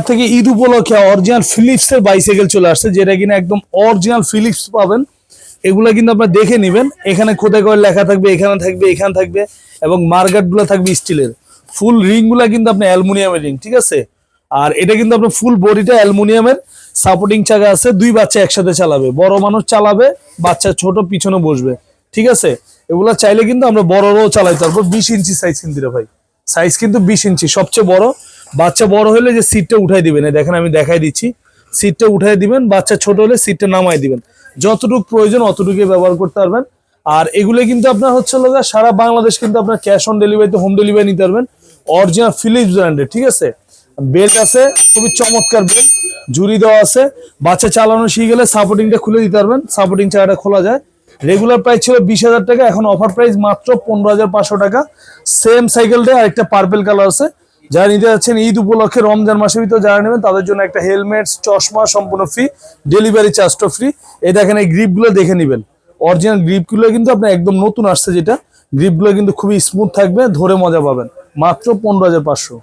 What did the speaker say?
থেকে ঈদ উপলক্ষে original Philips এর বাইসাইকেল চলে আসছে, যেটা কিনা একদম অরিজিনাল ফিলিপস পাবেন। এগুলা কিন্তু আপনারা দেখে নেবেন, এখানে খোদাই করে লেখা থাকবে, এখানে থাকবে, এখানে থাকবে, এবং মার্কেট গুলো থাকবে স্টিলের। ফুল রিং গুলা কিন্তু আপনার অ্যালুমিনিয়ামের রিং, ঠিক আছে। আর এটা কিন্তু আপনার ফুল বডিটা অ্যালুমিনিয়ামের, সাপোর্টিং চাকা আছে, দুই বাচ্চা একসাথে চালাবে, বড় মানুষ চালাবে, বাচ্চা ছোট পিছনে বসবে, ঠিক আছে। এগুলা চাইলে কিন্তু আমরা বড়রাও চালাইতে পারবো। 20 ইঞ্চি সাইজ কিন্তু রে ভাই, সাইজ কিন্তু 20 ইঞ্চি সবচেয়ে বড়। বাচ্চা বড় হলে যে সিটটা উঠাই দিবেন, দেখেন আমি দেখাই দিচ্ছি, সিটটা উঠাই দিবেন, বাচ্চা ছোট হলে সিটটা নামাই দিবেন, যতটুকু প্রয়োজন অতটুকু ব্যবহার করতে পারবেন। আর এগুলো কিন্তু আপনার হচ্ছে লোক সারা বাংলাদেশ কিন্তু আপনার ক্যাশ অন ডেলিভারিতে হোম ডেলিভারি নিতে পারবেন, অরিজিনাল ফিলিপস ব্র্যান্ডের, ঠিক আছে। বেল্ট আছে, খুবই চমৎকার বেল্ট, ঝুরি দেওয়া আছে। বাচ্চা চালানো শিখে গেলে সাপোর্টিংটা খুলে দিতে পারবেন, সাপোর্টিং চাকাটা খোলা যায়। রেগুলার প্রাইস ছিল 20,000 টাকা, এখন অফার প্রাইস মাত্র 15,500 টাকা। সেম সাইকেলটা আরেকটা পার্পেল কালার আছে। যারা নিতে যাচ্ছেন ঈদ উপলক্ষে, রমজান মাসের ভিতরে যারা নেবেন তাদের জন্য একটা হেলমেট, চশমা সম্পূর্ণ ফ্রি, ডেলিভারি চার্জটা ফ্রি। এই দেখেন এই গ্রিপগুলো দেখে নেবেন, অরিজিনাল গ্রিপগুলো কিন্তু আপনার একদম নতুন আসছে, যেটা গ্রিপগুলো কিন্তু খুবই স্মুথ থাকবে, ধরে মজা পাবেন। মাত্র 15,500।